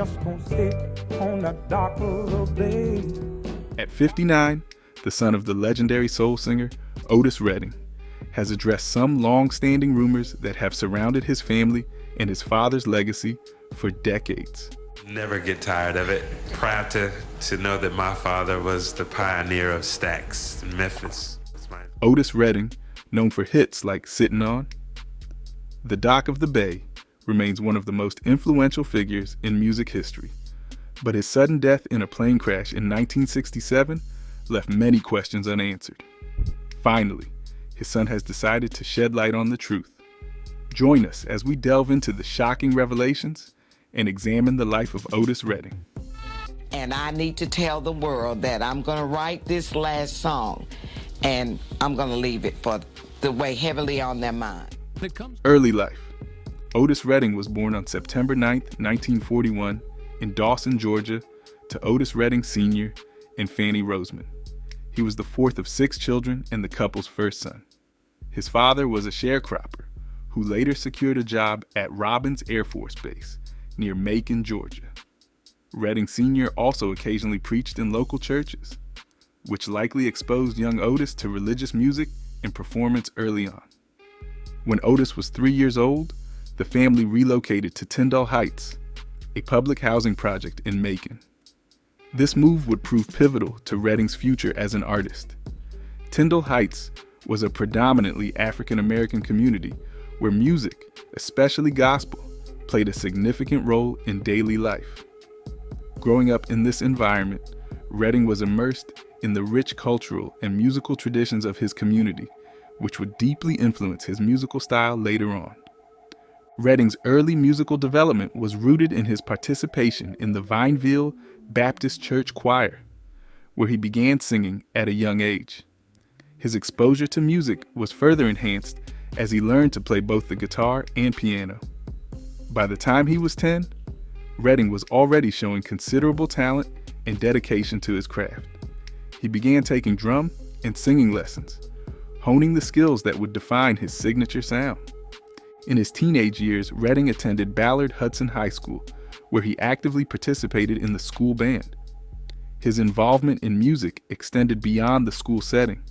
just gonna sit on that dock of the bay. At 59, the son of the legendary soul singer Otis Redding has addressed some long-standing rumors that have surrounded his family and his father's legacy for decades. Never get tired of it. Proud to know that my father was the pioneer of Stax in Memphis. Otis Redding, known for hits like Sittin On, The Dock of the Bay, remains one of the most influential figures in music history. But his sudden death in a plane crash in 1967 left many questions unanswered. Finally, his son has decided to shed light on the truth. Join us as we delve into the shocking revelations and examine the life of Otis Redding. And I need to tell the world that I'm going to write this last song, and I'm going to leave it for the way heavily on their mind. Early life. Otis Redding was born on September 9, 1941, in Dawson, Georgia, to Otis Redding Sr. and Fanny Roseman. He was the fourth of 6 children and the couple's first son. His father was a sharecropper who later secured a job at Robins Air Force Base near Macon, Georgia. Redding Sr. also occasionally preached in local churches, which likely exposed young Otis to religious music and performance early on. When Otis was 3 years old, the family relocated to Tyndall Heights, a public housing project in Macon. This move would prove pivotal to Redding's future as an artist. Tyndall Heights was a predominantly African-American community where music, especially gospel, played a significant role in daily life. Growing up in this environment, Redding was immersed in the rich cultural and musical traditions of his community, which would deeply influence his musical style later on. Redding's early musical development was rooted in his participation in the Vineville Baptist Church Choir, where he began singing at a young age. His exposure to music was further enhanced as he learned to play both the guitar and piano. By the time he was 10, Redding was already showing considerable talent and dedication to his craft. He began taking drum and singing lessons, honing the skills that would define his signature sound. In his teenage years, Redding attended Ballard Hudson High School, where he actively participated in the school band. His involvement in music extended beyond the school setting.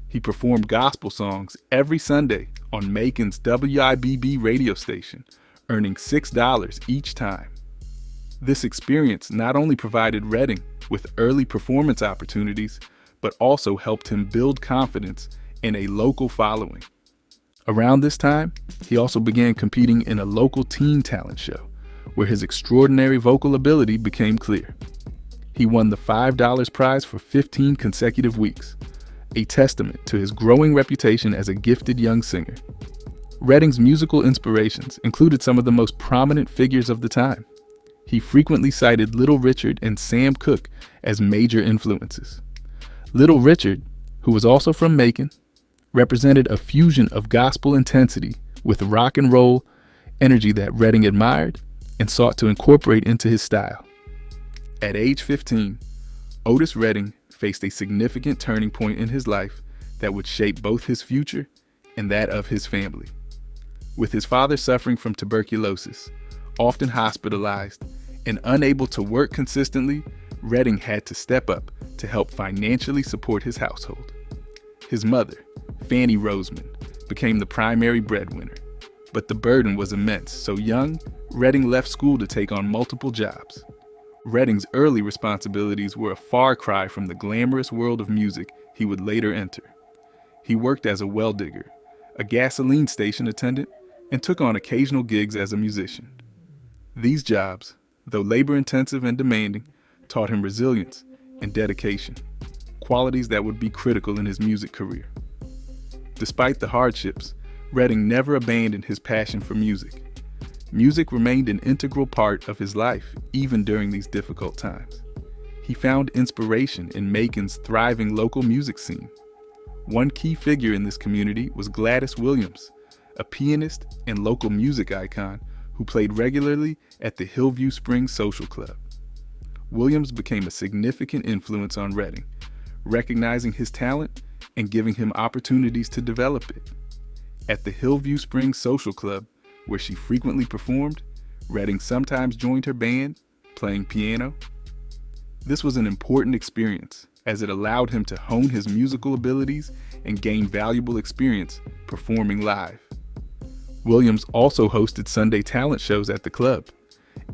He performed gospel songs every Sunday on Macon's WIBB radio station, earning $6 each time. This experience not only provided Redding with early performance opportunities, but also helped him build confidence in a local following. Around this time, he also began competing in a local teen talent show, where his extraordinary vocal ability became clear. He won the $5 prize for 15 consecutive weeks, a testament to his growing reputation as a gifted young singer. Redding's musical inspirations included some of the most prominent figures of the time. He frequently cited Little Richard and Sam Cooke as major influences. Little Richard, who was also from Macon, represented a fusion of gospel intensity with rock and roll energy that Redding admired and sought to incorporate into his style. At age 15, Otis Redding faced a significant turning point in his life that would shape both his future and that of his family. With his father suffering from tuberculosis, often hospitalized, and unable to work consistently, Redding had to step up to help financially support his household. His mother, Fanny Roseman, became the primary breadwinner, but the burden was immense, so young, Redding left school to take on multiple jobs. Redding's early responsibilities were a far cry from the glamorous world of music he would later enter. He worked as a well digger, a gasoline station attendant, and took on occasional gigs as a musician. These jobs, though labor-intensive and demanding, taught him resilience and dedication, qualities that would be critical in his music career. Despite the hardships, Redding never abandoned his passion for music. Music remained an integral part of his life, even during these difficult times. He found inspiration in Macon's thriving local music scene. One key figure in this community was Gladys Williams, a pianist and local music icon who played regularly at the Hillview Springs Social Club. Williams became a significant influence on Redding, recognizing his talent and giving him opportunities to develop it. At the Hillview Springs Social Club, where she frequently performed, Redding sometimes joined her band, playing piano. This was an important experience as it allowed him to hone his musical abilities and gain valuable experience performing live. Williams also hosted Sunday talent shows at the club,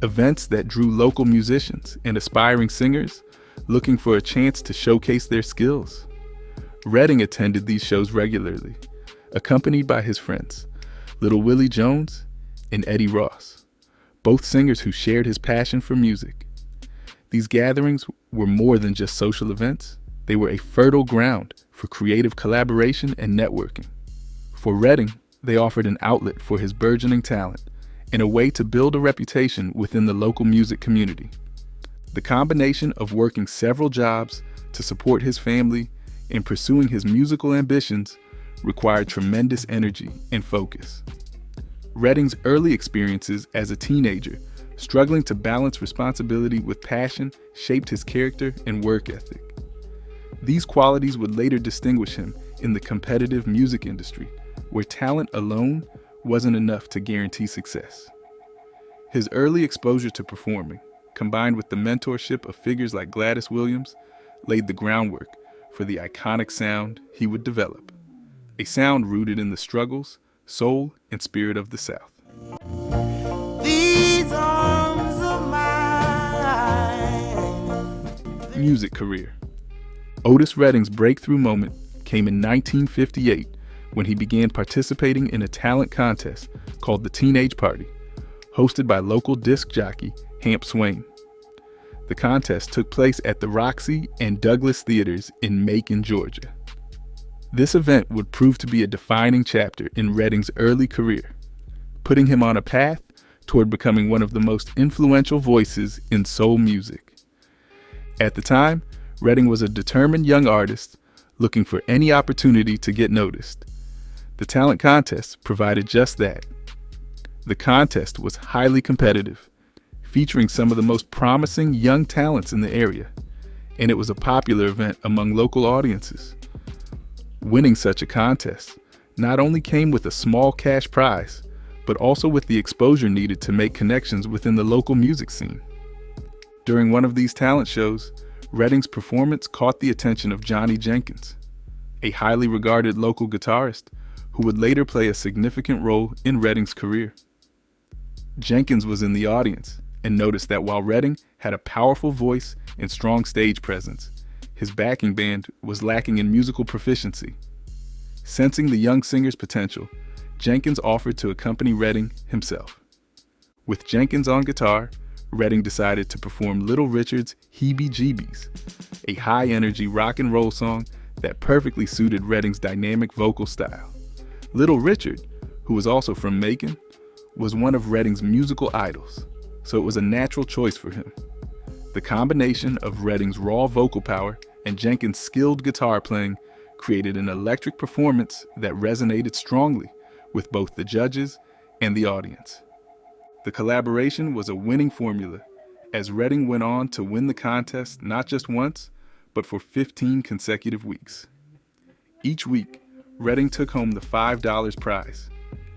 events that drew local musicians and aspiring singers looking for a chance to showcase their skills. Redding attended these shows regularly, accompanied by his friends, Little Willie Jones and Eddie Ross, both singers who shared his passion for music. These gatherings were more than just social events. They were a fertile ground for creative collaboration and networking. For Redding, they offered an outlet for his burgeoning talent and a way to build a reputation within the local music community. The combination of working several jobs to support his family and pursuing his musical ambitions required tremendous energy and focus. Redding's early experiences as a teenager, struggling to balance responsibility with passion, shaped his character and work ethic. These qualities would later distinguish him in the competitive music industry, where talent alone wasn't enough to guarantee success. His early exposure to performing, combined with the mentorship of figures like Gladys Williams, laid the groundwork for the iconic sound he would develop, a sound rooted in the struggles, soul, and spirit of the South. These arms of mine. Music career. Otis Redding's breakthrough moment came in 1958 when he began participating in a talent contest called the Teenage Party, hosted by local disc jockey Hamp Swain. The contest took place at the Roxy and Douglas Theaters in Macon, Georgia. This event would prove to be a defining chapter in Redding's early career, putting him on a path toward becoming one of the most influential voices in soul music. At the time, Redding was a determined young artist looking for any opportunity to get noticed. The talent contest provided just that. The contest was highly competitive, featuring some of the most promising young talents in the area, and it was a popular event among local audiences. Winning such a contest not only came with a small cash prize, but also with the exposure needed to make connections within the local music scene. During one of these talent shows, Redding's performance caught the attention of Johnny Jenkins, a highly regarded local guitarist who would later play a significant role in Redding's career. Jenkins was in the audience and noticed that while Redding had a powerful voice and strong stage presence, his backing band was lacking in musical proficiency. Sensing the young singer's potential, Jenkins offered to accompany Redding himself. With Jenkins on guitar, Redding decided to perform Little Richard's Heebie-Jeebies, a high-energy rock and roll song that perfectly suited Redding's dynamic vocal style. Little Richard, who was also from Macon, was one of Redding's musical idols, so it was a natural choice for him. The combination of Redding's raw vocal power and Jenkins' skilled guitar playing created an electric performance that resonated strongly with both the judges and the audience. The collaboration was a winning formula, as Redding went on to win the contest not just once, but for 15 consecutive weeks. Each week, Redding took home the $5 prize,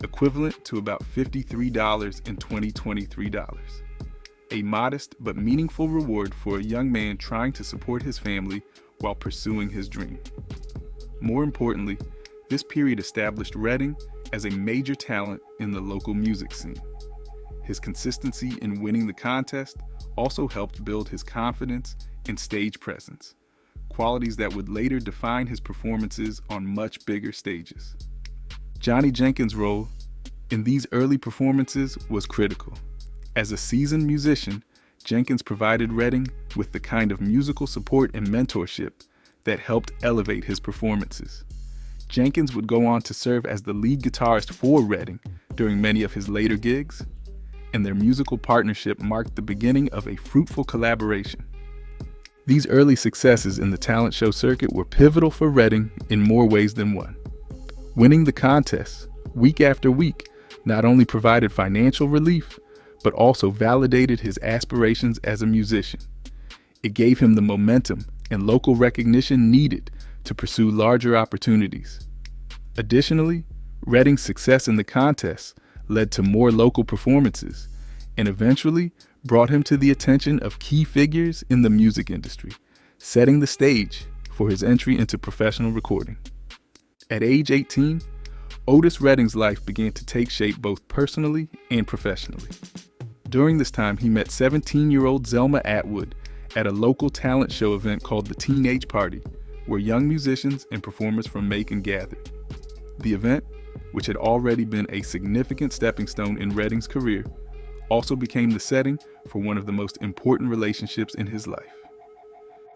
equivalent to about $53 in 2023 dollars. A modest but meaningful reward for a young man trying to support his family while pursuing his dream. More importantly, this period established Redding as a major talent in the local music scene. His consistency in winning the contest also helped build his confidence and stage presence, qualities that would later define his performances on much bigger stages. Johnny Jenkins' role in these early performances was critical. As a seasoned musician, Jenkins provided Redding with the kind of musical support and mentorship that helped elevate his performances. Jenkins would go on to serve as the lead guitarist for Redding during many of his later gigs, and their musical partnership marked the beginning of a fruitful collaboration. These early successes in the talent show circuit were pivotal for Redding in more ways than one. Winning the contest week after week not only provided financial relief, but also validated his aspirations as a musician. It gave him the momentum and local recognition needed to pursue larger opportunities. Additionally, Redding's success in the contest led to more local performances and eventually brought him to the attention of key figures in the music industry, setting the stage for his entry into professional recording. At age 18, Otis Redding's life began to take shape both personally and professionally. During this time, he met 17-year-old Zelma Atwood at a local talent show event called the Teenage Party, where young musicians and performers from Macon gathered. The event, which had already been a significant stepping stone in Redding's career, also became the setting for one of the most important relationships in his life.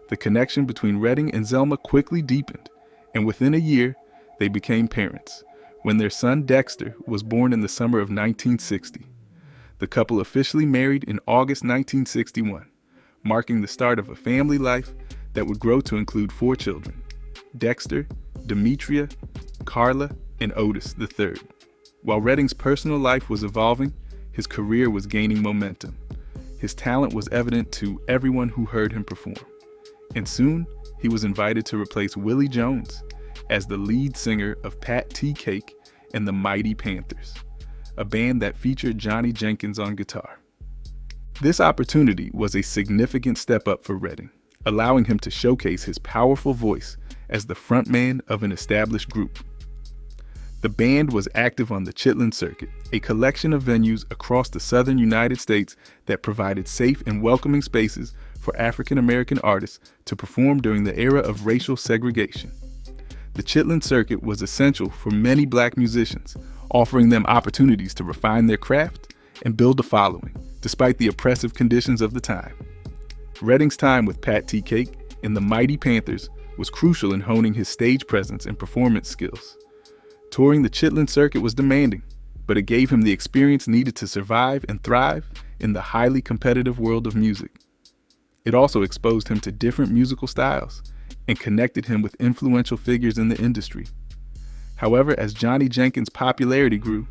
The connection between Redding and Zelma quickly deepened, and within a year, they became parents, when their son Dexter was born in the summer of 1960. The couple officially married in August 1961, marking the start of a family life that would grow to include 4 children: Dexter, Demetria, Carla, and Otis III. While Redding's personal life was evolving, his career was gaining momentum. His talent was evident to everyone who heard him perform. And soon, he was invited to replace Willie Jones as the lead singer of Pat T. Cake and the Mighty Panthers, a band that featured Johnny Jenkins on guitar. This opportunity was a significant step up for Redding, allowing him to showcase his powerful voice as the frontman of an established group. The band was active on the Chitlin Circuit, a collection of venues across the southern United States that provided safe and welcoming spaces for African American artists to perform during the era of racial segregation. The Chitlin Circuit was essential for many black musicians, offering them opportunities to refine their craft and build a following, despite the oppressive conditions of the time. Redding's time with Pat T. Cake and the Mighty Panthers was crucial in honing his stage presence and performance skills. Touring the Chitlin Circuit was demanding, but it gave him the experience needed to survive and thrive in the highly competitive world of music. It also exposed him to different musical styles and connected him with influential figures in the industry. However, as Johnny Jenkins' popularity grew,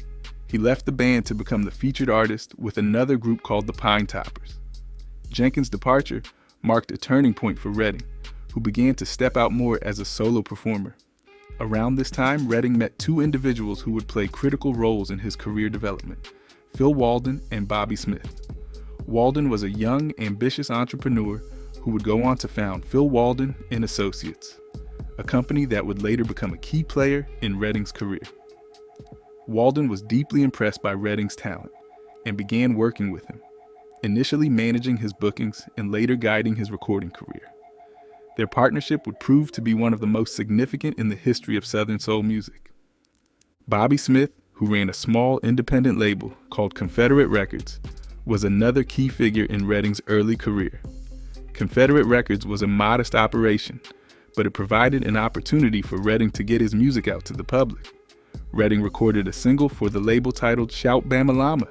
he left the band to become the featured artist with another group called the Pine Toppers. Jenkins' departure marked a turning point for Redding, who began to step out more as a solo performer. Around this time, Redding met 2 individuals who would play critical roles in his career development: Phil Walden and Bobby Smith. Walden was a young, ambitious entrepreneur who would go on to found Phil Walden and Associates, a company that would later become a key player in Redding's career. Walden was deeply impressed by Redding's talent and began working with him, initially managing his bookings and later guiding his recording career. Their partnership would prove to be one of the most significant in the history of Southern soul music. Bobby Smith, who ran a small independent label called Confederate Records, was another key figure in Redding's early career. Confederate Records was a modest operation, but it provided an opportunity for Redding to get his music out to the public. Redding recorded a single for the label titled Shout Bamalama,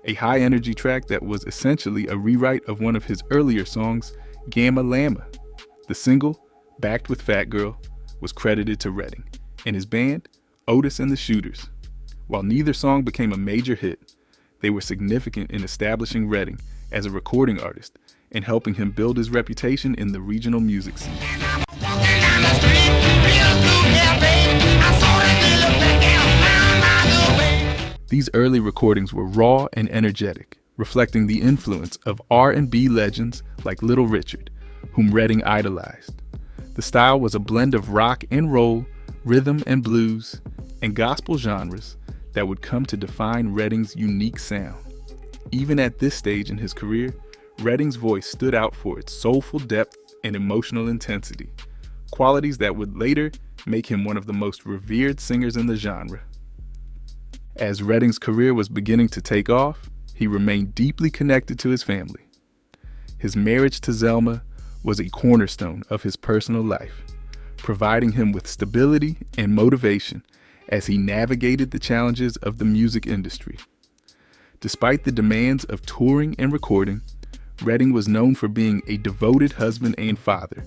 a high-energy track that was essentially a rewrite of one of his earlier songs, Gamma Llama. The single, backed with Fat Girl, was credited to Redding and his band, Otis and the Shooters. While neither song became a major hit, they were significant in establishing Redding as a recording artist and helping him build his reputation in the regional music scene. These early recordings were raw and energetic, reflecting the influence of R&B legends like Little Richard, whom Redding idolized. The style was a blend of rock and roll, rhythm and blues, and gospel genres that would come to define Redding's unique sound. Even at this stage in his career, Redding's voice stood out for its soulful depth and emotional intensity, qualities that would later make him one of the most revered singers in the genre. As Redding's career was beginning to take off, he remained deeply connected to his family. His marriage to Zelma was a cornerstone of his personal life, providing him with stability and motivation as he navigated the challenges of the music industry. Despite the demands of touring and recording, Redding was known for being a devoted husband and father,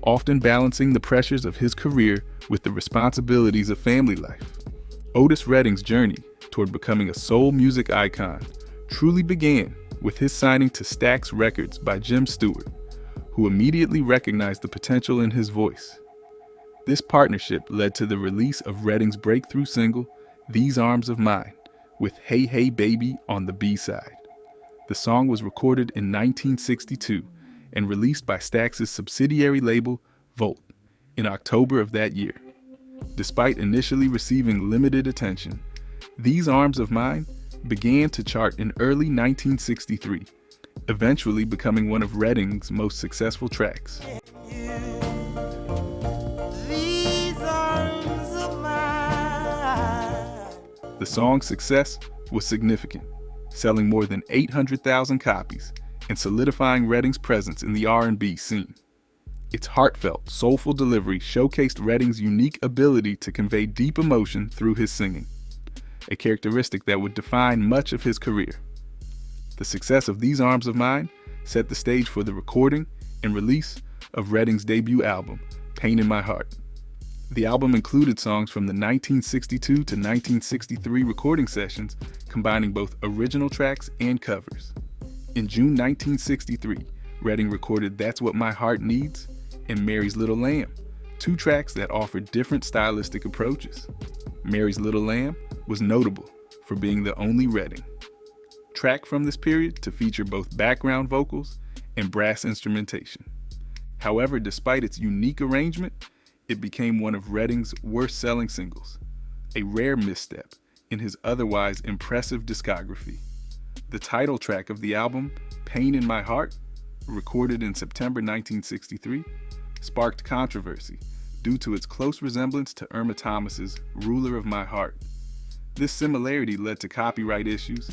often balancing the pressures of his career with the responsibilities of family life. Otis Redding's journey toward becoming a soul music icon truly began with his signing to Stax Records by Jim Stewart, who immediately recognized the potential in his voice. This partnership led to the release of Redding's breakthrough single, These Arms of Mine, with Hey Hey Baby on the B-side. The song was recorded in 1962 and released by Stax's subsidiary label, Volt, in October of that year. Despite initially receiving limited attention, These Arms of Mine began to chart in early 1963, eventually becoming one of Redding's most successful tracks. The song's success was significant, selling more than 800,000 copies and solidifying Redding's presence in the R&B scene. Its heartfelt, soulful delivery showcased Redding's unique ability to convey deep emotion through his singing, a characteristic that would define much of his career. The success of These Arms of Mine set the stage for the recording and release of Redding's debut album, Pain in My Heart. The album included songs from the 1962 to 1963 recording sessions, combining both original tracks and covers. In June 1963, Redding recorded That's What My Heart Needs and Mary's Little Lamb, two tracks that offered different stylistic approaches. Mary's Little Lamb was notable for being the only Redding track from this period to feature both background vocals and brass instrumentation. However, despite its unique arrangement, it became one of Redding's worst-selling singles, a rare misstep in his otherwise impressive discography. The title track of the album, Pain in My Heart, recorded in September 1963, sparked controversy due to its close resemblance to Irma Thomas's Ruler of My Heart. This similarity led to copyright issues,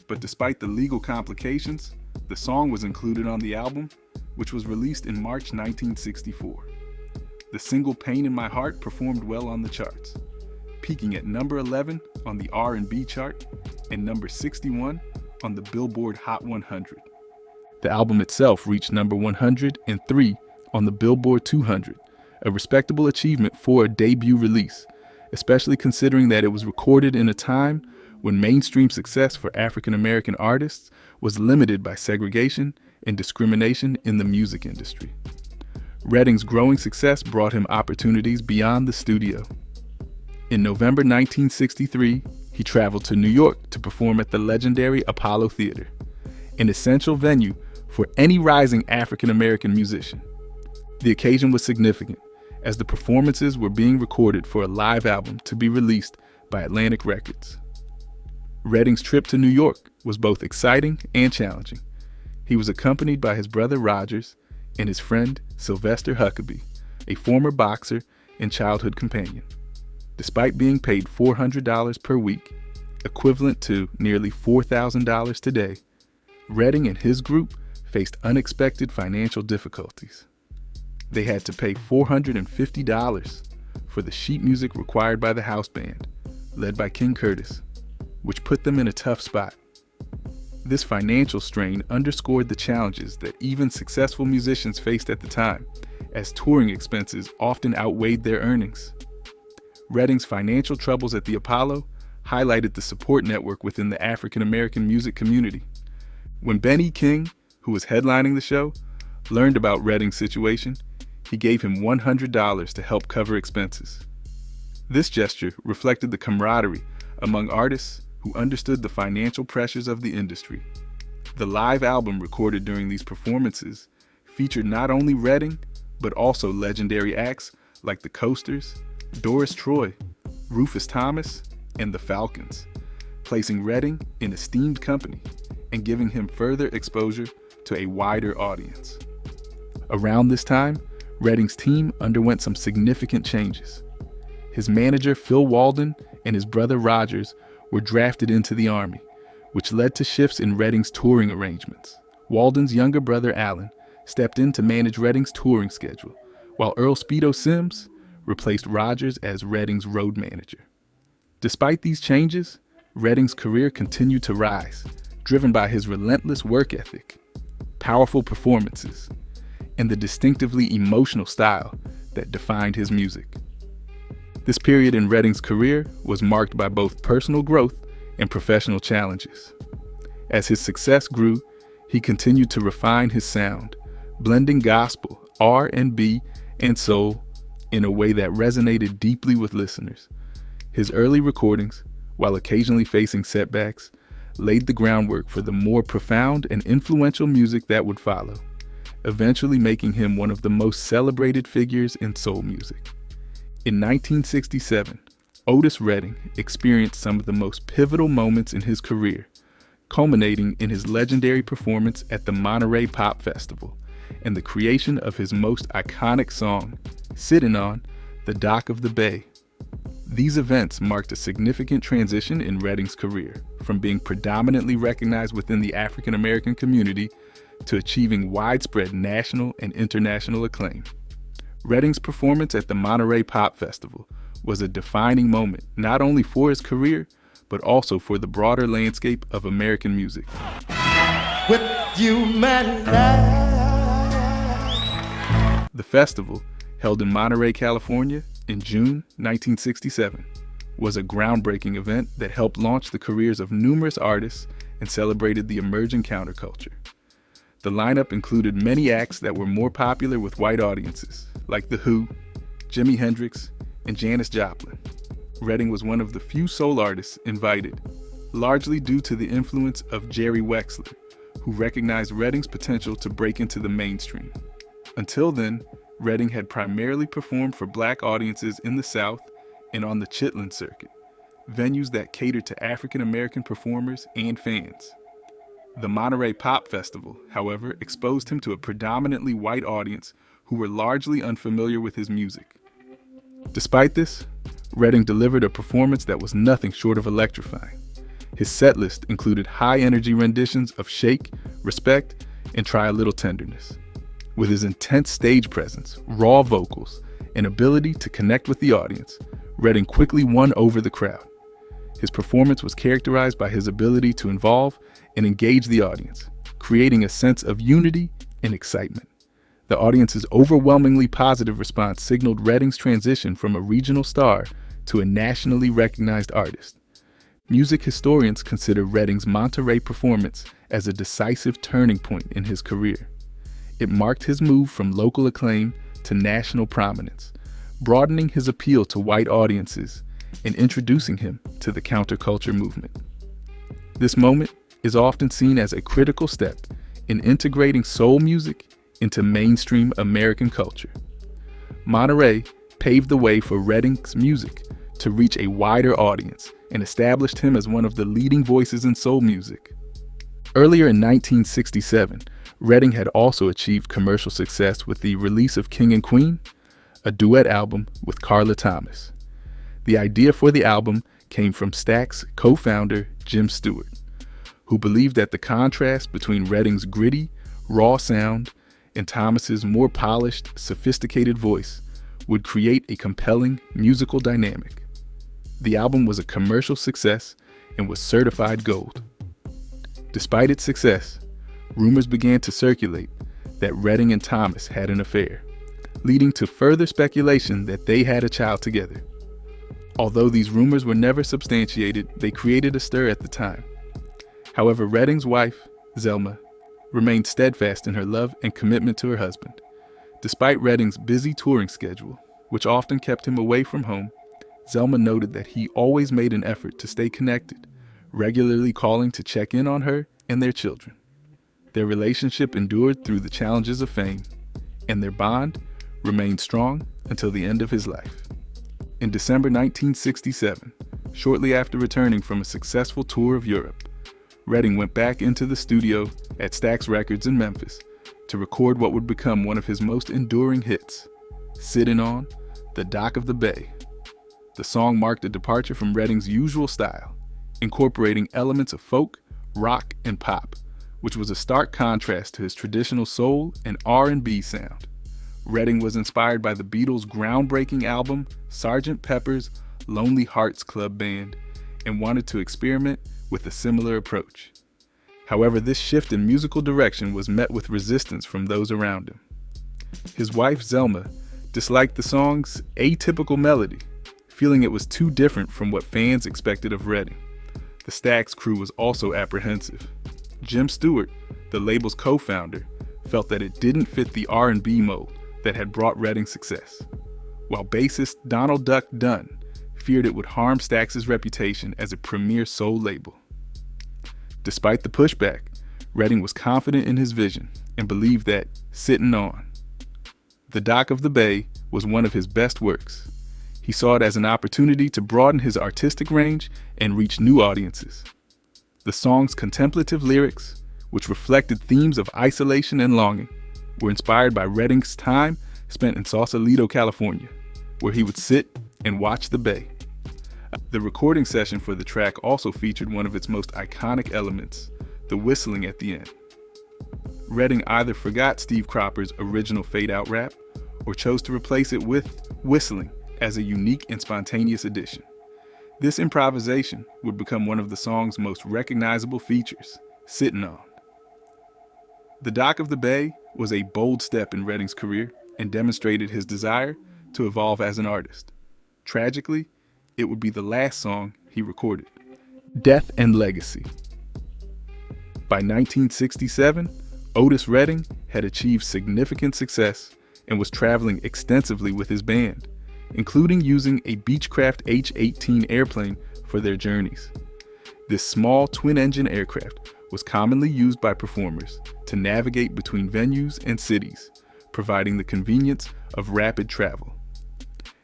but despite the legal complications, the song was included on the album, which was released in March 1964. The single Pain in My Heart performed well on the charts, peaking at number 11 on the R&B chart and number 61 on the Billboard Hot 100. The album itself reached number 103 on the Billboard 200, a respectable achievement for a debut release, especially considering that it was recorded in a time when mainstream success for African American artists was limited by segregation and discrimination in the music industry. Redding's growing success brought him opportunities beyond the studio. In November 1963, he traveled to New York to perform at the legendary Apollo Theater, an essential venue for any rising African American musician. The occasion was significant, as the performances were being recorded for a live album to be released by Atlantic Records. Redding's trip to New York was both exciting and challenging. He was accompanied by his brother Rogers and his friend Sylvester Huckabee, a former boxer and childhood companion. Despite being paid $400 per week, equivalent to nearly $4,000 today, Redding and his group faced unexpected financial difficulties. They had to pay $450 for the sheet music required by the house band, led by King Curtis, which put them in a tough spot. This financial strain underscored the challenges that even successful musicians faced at the time, as touring expenses often outweighed their earnings. Redding's financial troubles at the Apollo highlighted the support network within the African American music community. When Ben E. King, who was headlining the show, learned about Redding's situation, he gave him $100 to help cover expenses. This gesture reflected the camaraderie among artists who understood the financial pressures of the industry. The live album recorded during these performances featured not only Redding, but also legendary acts like the Coasters, Doris Troy, Rufus Thomas, and the Falcons, placing Redding in esteemed company and giving him further exposure to a wider audience. Around this time, Redding's team underwent some significant changes. His manager, Phil Walden, and his brother Rogers were drafted into the Army, which led to shifts in Redding's touring arrangements. Walden's younger brother, Alan, stepped in to manage Redding's touring schedule, while Earl Speedo Sims replaced Rogers as Redding's road manager. Despite these changes, Redding's career continued to rise, driven by his relentless work ethic, powerful performances, and the distinctively emotional style that defined his music. This period in Redding's career was marked by both personal growth and professional challenges. As his success grew, he continued to refine his sound, blending gospel, R&B, and soul in a way that resonated deeply with listeners. His early recordings, while occasionally facing setbacks, laid the groundwork for the more profound and influential music that would follow, eventually making him one of the most celebrated figures in soul music. In 1967, Otis Redding experienced some of the most pivotal moments in his career, culminating in his legendary performance at the Monterey Pop Festival and the creation of his most iconic song, Sittin' On, the Dock of the Bay. These events marked a significant transition in Redding's career, from being predominantly recognized within the African American community to achieving widespread national and international acclaim. Redding's performance at the Monterey Pop Festival was a defining moment not only for his career, but also for the broader landscape of American music. With you, man, The festival, held in Monterey, California, in June 1967, was a groundbreaking event that helped launch the careers of numerous artists and celebrated the emerging counterculture. The lineup included many acts that were more popular with white audiences, like The Who, Jimi Hendrix, and Janis Joplin. Redding was one of the few soul artists invited, largely due to the influence of Jerry Wexler, who recognized Redding's potential to break into the mainstream. Until then, Redding had primarily performed for black audiences in the South and on the Chitlin circuit, venues that catered to African American performers and fans. The Monterey Pop Festival, however, exposed him to a predominantly white audience who were largely unfamiliar with his music. Despite this, Redding delivered a performance that was nothing short of electrifying. His setlist included high-energy renditions of Shake, Respect, and Try a Little Tenderness. With his intense stage presence, raw vocals, and ability to connect with the audience, Redding quickly won over the crowd. His performance was characterized by his ability to involve and engage the audience, creating a sense of unity and excitement. The audience's overwhelmingly positive response signaled Redding's transition from a regional star to a nationally recognized artist. Music historians consider Redding's Monterey performance as a decisive turning point in his career. It marked his move from local acclaim to national prominence, broadening his appeal to white audiences and introducing him to the counterculture movement. This moment is often seen as a critical step in integrating soul music into mainstream American culture. Monterey paved the way for Redding's music to reach a wider audience and established him as one of the leading voices in soul music. Earlier in 1967, Redding had also achieved commercial success with the release of King and Queen, a duet album with Carla Thomas. The idea for the album came from Stax co-founder Jim Stewart, who believed that the contrast between Redding's gritty, raw sound and Thomas's more polished, sophisticated voice would create a compelling musical dynamic. The album was a commercial success and was certified gold. Despite its success, rumors began to circulate that Redding and Thomas had an affair, leading to further speculation that they had a child together. Although these rumors were never substantiated, they created a stir at the time. However, Redding's wife, Zelma, remained steadfast in her love and commitment to her husband. Despite Redding's busy touring schedule, which often kept him away from home, Zelma noted that he always made an effort to stay connected, regularly calling to check in on her and their children. Their relationship endured through the challenges of fame, and their bond remained strong until the end of his life. In December 1967, shortly after returning from a successful tour of Europe, Redding went back into the studio at Stax Records in Memphis to record what would become one of his most enduring hits, Sittin' On, the Dock of the Bay. The song marked a departure from Redding's usual style, incorporating elements of folk, rock, and pop, which was a stark contrast to his traditional soul and R&B sound. Redding was inspired by the Beatles' groundbreaking album, Sgt. Pepper's Lonely Hearts Club Band, and wanted to experiment with a similar approach. However, this shift in musical direction was met with resistance from those around him. His wife, Zelma, disliked the song's atypical melody, feeling it was too different from what fans expected of Redding. The Stax crew was also apprehensive. Jim Stewart, the label's co-founder, felt that it didn't fit the R&B mold that had brought Redding success, while bassist Donald Duck Dunn feared it would harm Stax's reputation as a premier soul label. Despite the pushback, Redding was confident in his vision and believed that Sittin On, The Dock of the Bay, was one of his best works. He saw it as an opportunity to broaden his artistic range and reach new audiences. The song's contemplative lyrics, which reflected themes of isolation and longing, were inspired by Redding's time spent in Sausalito, California, where he would sit and watch the bay. The recording session for the track also featured one of its most iconic elements, the whistling at the end. Redding either forgot Steve Cropper's original fade-out rap or chose to replace it with whistling as a unique and spontaneous addition. This improvisation would become one of the song's most recognizable features, Sittin On. The Dock of the Bay was a bold step in Redding's career and demonstrated his desire to evolve as an artist. Tragically, it would be the last song he recorded. Death and Legacy. By 1967, Otis Redding had achieved significant success and was traveling extensively with his band, including using a Beechcraft H-18 airplane for their journeys. This small twin-engine aircraft was commonly used by performers to navigate between venues and cities, providing the convenience of rapid travel.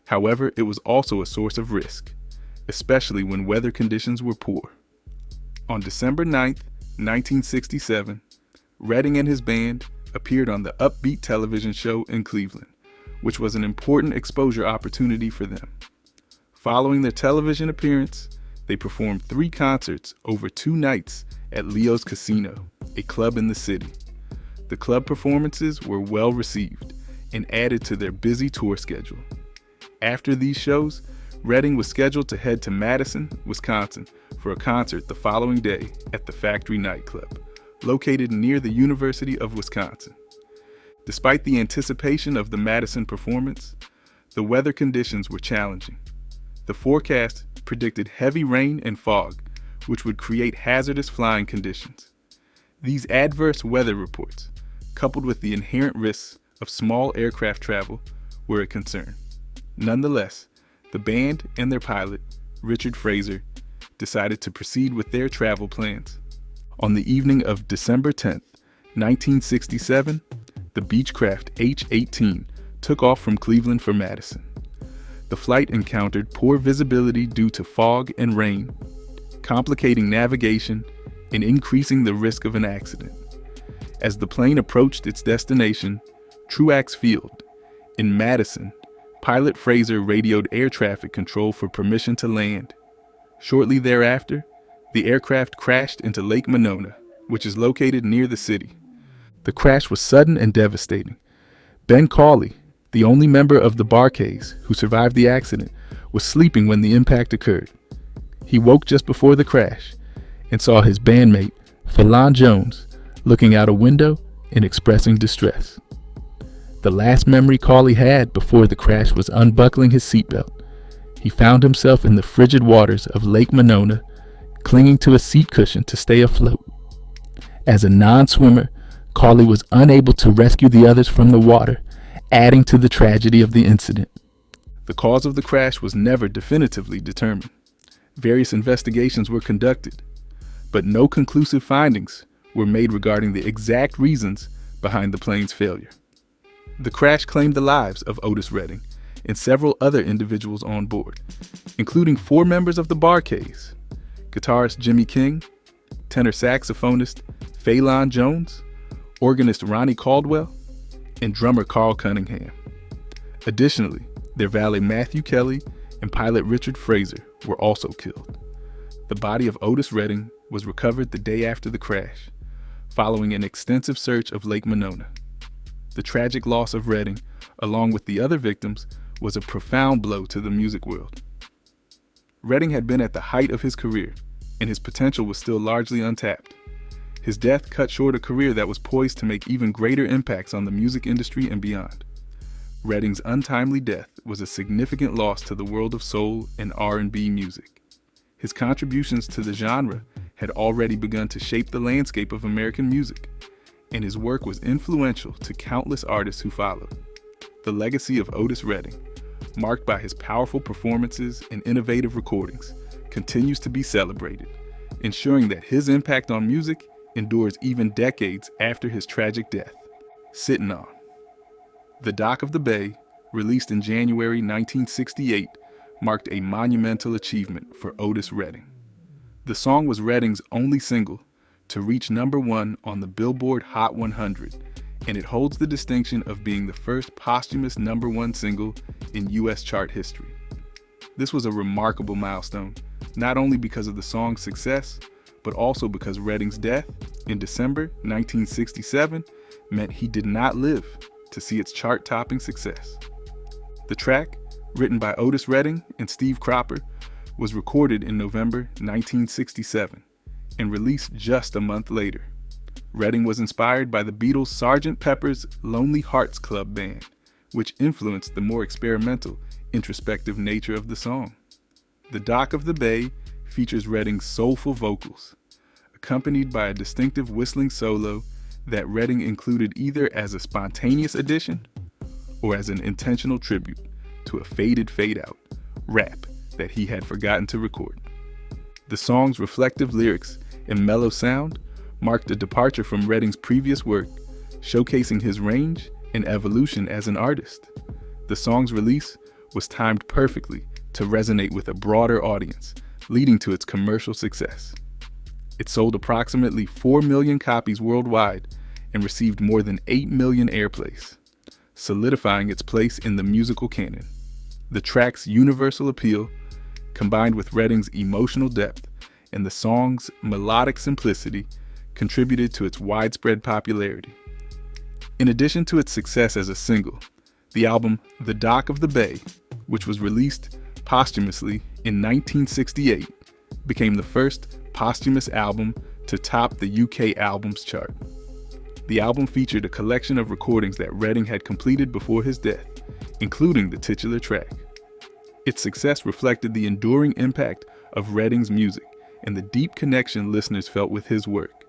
However, it was also a source of risk, especially when weather conditions were poor. On December 9, 1967, Redding and his band appeared on the Upbeat television show in Cleveland, which was an important exposure opportunity for them. Following their television appearance, they performed 3 concerts over 2 nights at Leo's Casino, a club in the city. The club performances were well received and added to their busy tour schedule. After these shows, Redding was scheduled to head to Madison, Wisconsin for a concert the following day at the Factory nightclub, located near the University of Wisconsin. Despite the anticipation of the Madison performance, the weather conditions were challenging. The forecast predicted heavy rain and fog, which would create hazardous flying conditions. These adverse weather reports, coupled with the inherent risks of small aircraft travel, were a concern. Nonetheless, the band and their pilot, Richard Fraser, decided to proceed with their travel plans. On the evening of December 10, 1967, the Beechcraft H-18 took off from Cleveland for Madison. The flight encountered poor visibility due to fog and rain, complicating navigation and increasing the risk of an accident. As the plane approached its destination, Truax Field, in Madison, pilot Fraser radioed air traffic control for permission to land. Shortly thereafter, the aircraft crashed into Lake Monona, which is located near the city. The crash was sudden and devastating. Ben Cawley, the only member of the Bar-Kays who survived the accident, was sleeping when the impact occurred. He woke just before the crash and saw his bandmate, Phelan Jones, looking out a window and expressing distress. The last memory Cawley had before the crash was unbuckling his seatbelt. He found himself in the frigid waters of Lake Monona, clinging to a seat cushion to stay afloat. As a non-swimmer, Cawley was unable to rescue the others from the water, adding to the tragedy of the incident. The cause of the crash was never definitively determined. Various investigations were conducted, but no conclusive findings were made regarding the exact reasons behind the plane's failure. The crash claimed the lives of Otis Redding and several other individuals on board, including 4 members of the Bar-Kays: guitarist Jimmy King, tenor saxophonist Phelan Jones, organist Ronnie Caldwell, and drummer Carl Cunningham. Additionally, their valet Matthew Kelly and pilot Richard Fraser were also killed. The body of Otis Redding was recovered the day after the crash, following an extensive search of Lake Monona. The tragic loss of Redding, along with the other victims, was a profound blow to the music world. Redding had been at the height of his career, and his potential was still largely untapped. His death cut short a career that was poised to make even greater impacts on the music industry and beyond. Redding's untimely death was a significant loss to the world of soul and R&B music. His contributions to the genre had already begun to shape the landscape of American music, and his work was influential to countless artists who followed. The legacy of Otis Redding, marked by his powerful performances and innovative recordings, continues to be celebrated, ensuring that his impact on music endures even decades after his tragic death. Sittin' On. The Dock of the Bay, released in January 1968, marked a monumental achievement for Otis Redding. The song was Redding's only single to reach #1 on the Billboard Hot 100, and it holds the distinction of being the first posthumous #1 single in U.S. chart history. This was a remarkable milestone, not only because of the song's success, but also because Redding's death in December 1967 meant he did not live to see its chart-topping success. The track, written by Otis Redding and Steve Cropper, was recorded in November 1967 and released just a month later. Redding was inspired by the Beatles' Sgt. Pepper's Lonely Hearts Club Band, which influenced the more experimental, introspective nature of the song. The Dock of the Bay features Redding's soulful vocals, accompanied by a distinctive whistling solo that Redding included either as a spontaneous addition or as an intentional tribute to a fade-out rap that he had forgotten to record. The song's reflective lyrics and mellow sound marked a departure from Redding's previous work, showcasing his range and evolution as an artist. The song's release was timed perfectly to resonate with a broader audience, leading to its commercial success. It sold approximately 4 million copies worldwide and received more than 8 million airplays, solidifying its place in the musical canon. The track's universal appeal, combined with Redding's emotional depth and the song's melodic simplicity, contributed to its widespread popularity. In addition to its success as a single, the album The Dock of the Bay, which was released posthumously in 1968, became the first posthumous album to top the UK Albums Chart. The album featured a collection of recordings that Redding had completed before his death, including the titular track. Its success reflected the enduring impact of Redding's music and the deep connection listeners felt with his work.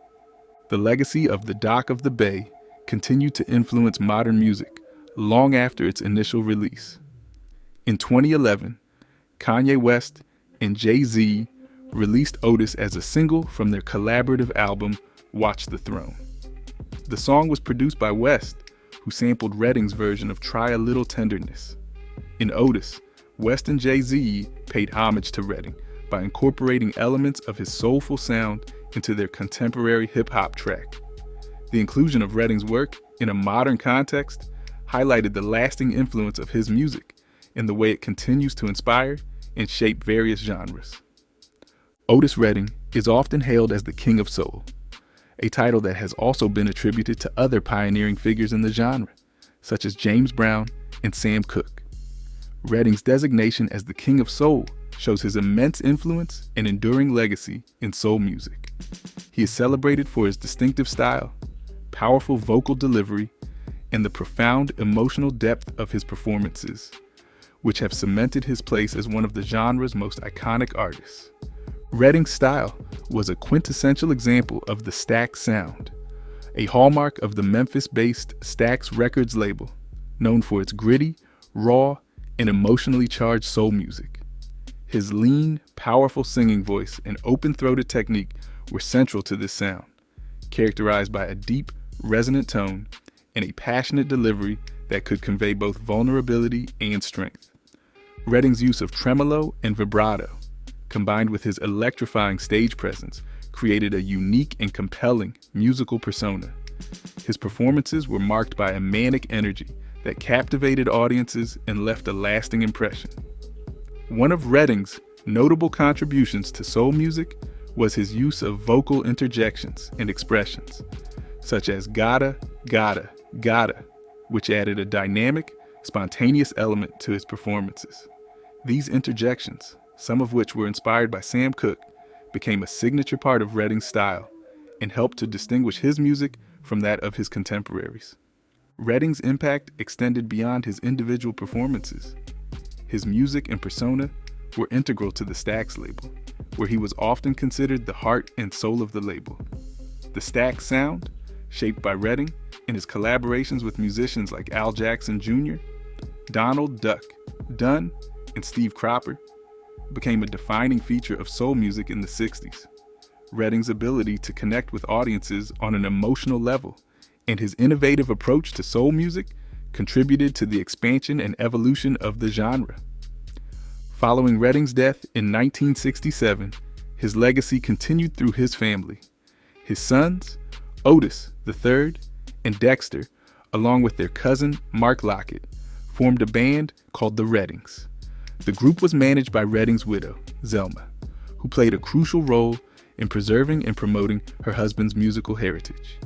The legacy of The Dock of the Bay continued to influence modern music long after its initial release. In 2011, Kanye West and Jay-Z released Otis as a single from their collaborative album, Watch the Throne. The song was produced by West, who sampled Redding's version of Try a Little Tenderness. In Otis, West and Jay-Z paid homage to Redding by incorporating elements of his soulful sound into their contemporary hip-hop track. The inclusion of Redding's work in a modern context highlighted the lasting influence of his music and the way it continues to inspire and shape various genres. Otis Redding is often hailed as the King of Soul, a title that has also been attributed to other pioneering figures in the genre, such as James Brown and Sam Cooke. Redding's designation as the King of Soul shows his immense influence and enduring legacy in soul music. He is celebrated for his distinctive style, powerful vocal delivery, and the profound emotional depth of his performances, which have cemented his place as one of the genre's most iconic artists. Redding's style was a quintessential example of the Stax sound, a hallmark of the Memphis-based Stax Records label, known for its gritty, raw, and emotionally charged soul music. His lean, powerful singing voice and open-throated technique were central to this sound, characterized by a deep, resonant tone and a passionate delivery that could convey both vulnerability and strength. Redding's use of tremolo and vibrato, combined with his electrifying stage presence, created a unique and compelling musical persona. His performances were marked by a manic energy that captivated audiences and left a lasting impression. One of Redding's notable contributions to soul music was his use of vocal interjections and expressions, such as gotta, gotta, gotta, which added a dynamic, spontaneous element to his performances. These interjections, some of which were inspired by Sam Cooke, became a signature part of Redding's style and helped to distinguish his music from that of his contemporaries. Redding's impact extended beyond his individual performances. His music and persona were integral to the Stax label, where he was often considered the heart and soul of the label. The Stax sound, shaped by Redding and his collaborations with musicians like Al Jackson Jr., Donald Duck Dunn, and Steve Cropper, became a defining feature of soul music in the 60s. Redding's ability to connect with audiences on an emotional level and his innovative approach to soul music contributed to the expansion and evolution of the genre. Following Redding's death in 1967, his legacy continued through his family. His sons, Otis III and Dexter, along with their cousin Mark Lockett, formed a band called the Reddings. The group was managed by Redding's widow, Zelma, who played a crucial role in preserving and promoting her husband's musical heritage.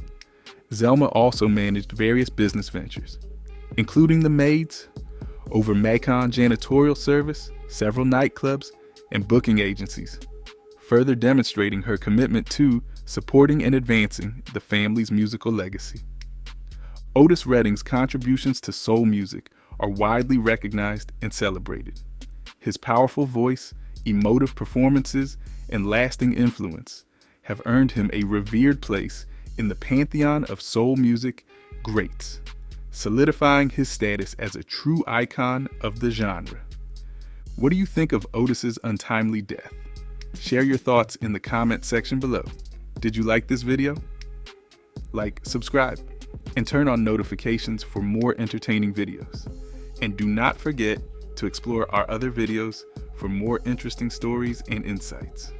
Zelma also managed various business ventures, including the Maids, over Macon janitorial service, several nightclubs, and booking agencies, further demonstrating her commitment to supporting and advancing the family's musical legacy. Otis Redding's contributions to soul music are widely recognized and celebrated. His powerful voice, emotive performances, and lasting influence have earned him a revered place in the pantheon of soul music greats, solidifying his status as a true icon of the genre. What do you think of Otis's untimely death? Share your thoughts in the comment section below. Did you like this video? Like, subscribe, and turn on notifications for more entertaining videos. And do not forget to explore our other videos for more interesting stories and insights.